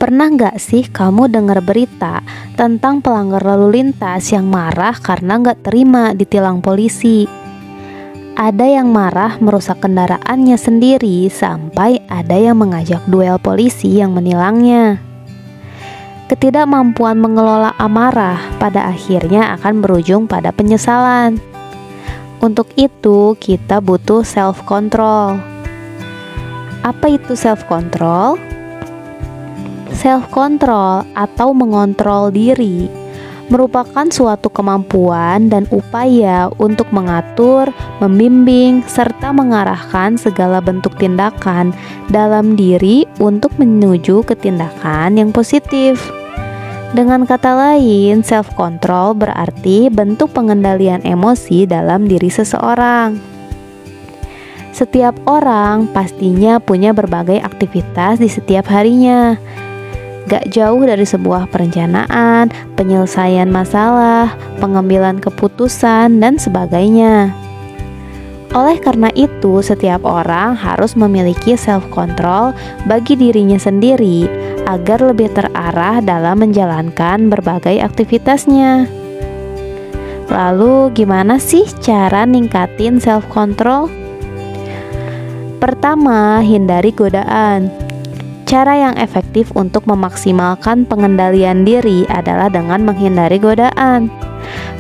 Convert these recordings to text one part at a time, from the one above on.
Pernah nggak sih kamu dengar berita tentang pelanggar lalu lintas yang marah karena nggak terima ditilang polisi? Ada yang marah merusak kendaraannya sendiri sampai ada yang mengajak duel polisi yang menilangnya. Ketidakmampuan mengelola amarah pada akhirnya akan berujung pada penyesalan. Untuk itu kita butuh self-control. Apa itu self-control? Self-control atau mengontrol diri merupakan suatu kemampuan dan upaya untuk mengatur, membimbing, serta mengarahkan segala bentuk tindakan dalam diri untuk menuju ke tindakan yang positif. Dengan kata lain, self-control berarti bentuk pengendalian emosi dalam diri seseorang. Setiap orang pastinya punya berbagai aktivitas di setiap harinya. Gak jauh dari sebuah perencanaan, penyelesaian masalah, pengambilan keputusan, dan sebagainya. Oleh karena itu, setiap orang harus memiliki self-control bagi dirinya sendiri agar lebih terarah dalam menjalankan berbagai aktivitasnya. Lalu, gimana sih cara ningkatin self-control? Pertama, hindari godaan. Cara yang efektif untuk memaksimalkan pengendalian diri adalah dengan menghindari godaan.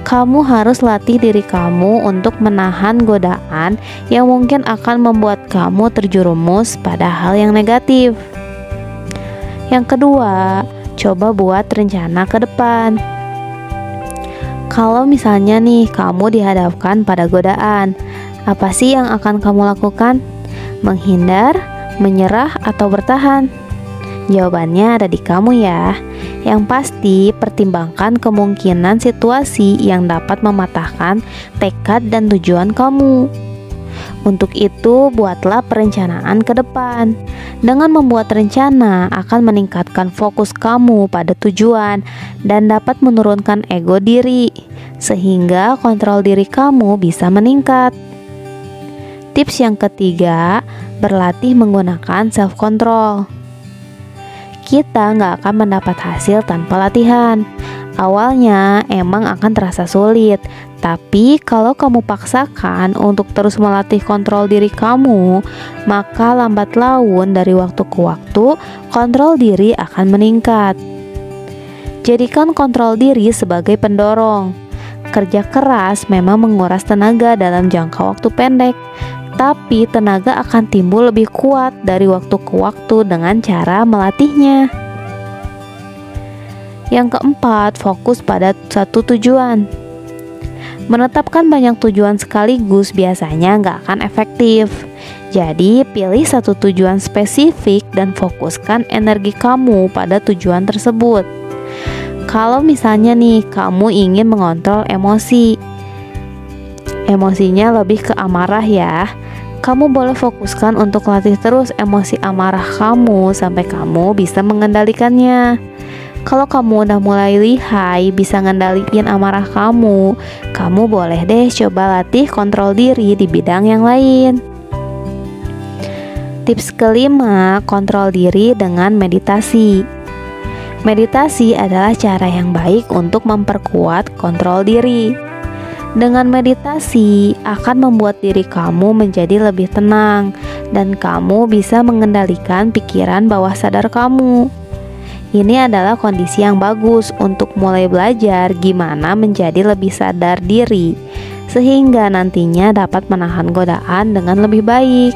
Kamu harus latih diri kamu untuk menahan godaan yang mungkin akan membuat kamu terjerumus pada hal yang negatif. Yang kedua, coba buat rencana ke depan. Kalau misalnya nih kamu dihadapkan pada godaan, apa sih yang akan kamu lakukan? Menghindar, menyerah, atau bertahan? Jawabannya ada di kamu ya. Yang pasti, pertimbangkan kemungkinan situasi yang dapat mematahkan tekad dan tujuan kamu. Untuk itu, buatlah perencanaan ke depan. Dengan membuat rencana akan meningkatkan fokus kamu pada tujuan dan dapat menurunkan ego diri, sehingga kontrol diri kamu bisa meningkat. Tips yang ketiga, berlatih menggunakan self-control. Kita nggak akan mendapat hasil tanpa latihan. Awalnya emang akan terasa sulit, tapi kalau kamu paksakan untuk terus melatih kontrol diri kamu, maka lambat laun dari waktu ke waktu, kontrol diri akan meningkat. Jadikan kontrol diri sebagai pendorong. Kerja keras memang menguras tenaga dalam jangka waktu pendek, tapi tenaga akan timbul lebih kuat dari waktu ke waktu dengan cara melatihnya. Yang keempat, fokus pada satu tujuan. Menetapkan banyak tujuan sekaligus biasanya nggak akan efektif. Jadi, pilih satu tujuan spesifik dan fokuskan energi kamu pada tujuan tersebut. Kalau misalnya nih, kamu ingin mengontrol emosi, emosinya lebih ke amarah ya. Kamu boleh fokuskan untuk latih terus emosi amarah kamu sampai kamu bisa mengendalikannya. Kalau kamu udah mulai lihai bisa ngendaliin amarah kamu boleh deh coba latih kontrol diri di bidang yang lain. Tips kelima, kontrol diri dengan meditasi. Meditasi adalah cara yang baik untuk memperkuat kontrol diri. Dengan meditasi akan membuat diri kamu menjadi lebih tenang dan kamu bisa mengendalikan pikiran bawah sadar kamu. Ini adalah kondisi yang bagus untuk mulai belajar gimana menjadi lebih sadar diri, sehingga nantinya dapat menahan godaan dengan lebih baik.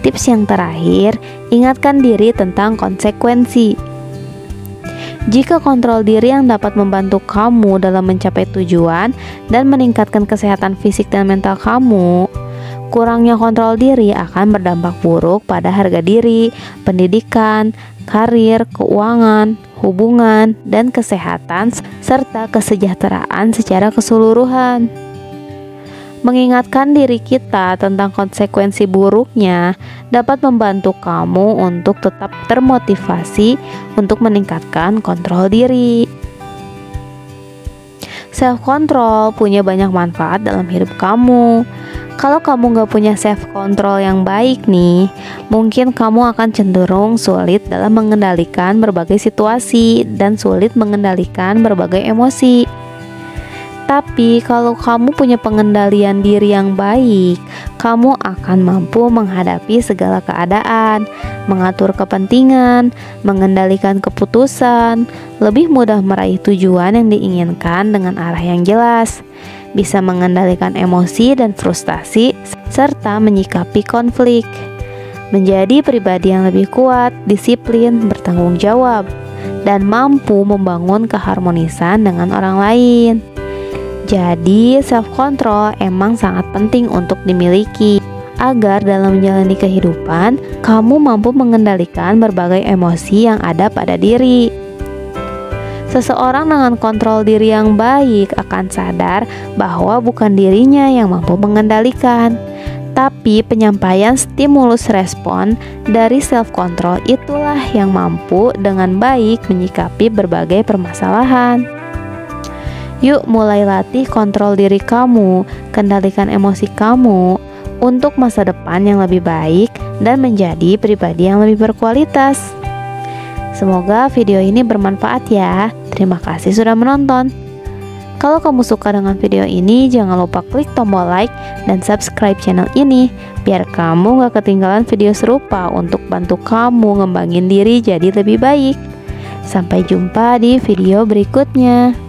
Tips yang terakhir, ingatkan diri tentang konsekuensi. Jika kontrol diri yang dapat membantu kamu dalam mencapai tujuan dan meningkatkan kesehatan fisik dan mental kamu, kurangnya kontrol diri akan berdampak buruk pada harga diri, pendidikan, karir, keuangan, hubungan, dan kesehatan serta kesejahteraan secara keseluruhan. Mengingatkan diri kita tentang konsekuensi buruknya dapat membantu kamu untuk tetap termotivasi untuk meningkatkan kontrol diri. Self-control punya banyak manfaat dalam hidup kamu. Kalau kamu gak punya self control yang baik nih, mungkin kamu akan cenderung sulit dalam mengendalikan berbagai situasi dan sulit mengendalikan berbagai emosi. Tapi kalau kamu punya pengendalian diri yang baik, kamu akan mampu menghadapi segala keadaan, mengatur kepentingan, mengendalikan keputusan, lebih mudah meraih tujuan yang diinginkan dengan arah yang jelas, bisa mengendalikan emosi dan frustasi, serta menyikapi konflik, menjadi pribadi yang lebih kuat, disiplin, bertanggung jawab, dan mampu membangun keharmonisan dengan orang lain. Jadi, self-control emang sangat penting untuk dimiliki agar dalam menjalani kehidupan, kamu mampu mengendalikan berbagai emosi yang ada pada diri. Seseorang dengan kontrol diri yang baik akan sadar bahwa bukan dirinya yang mampu mengendalikan, tapi penyampaian stimulus respon dari self-control itulah yang mampu dengan baik menyikapi berbagai permasalahan. Yuk mulai latih kontrol diri kamu, kendalikan emosi kamu untuk masa depan yang lebih baik dan menjadi pribadi yang lebih berkualitas. Semoga video ini bermanfaat ya. Terima kasih sudah menonton. Kalau kamu suka dengan video ini, jangan lupa klik tombol like dan subscribe channel ini biar kamu gak ketinggalan video serupa untuk bantu kamu ngembangin diri jadi lebih baik. Sampai jumpa di video berikutnya.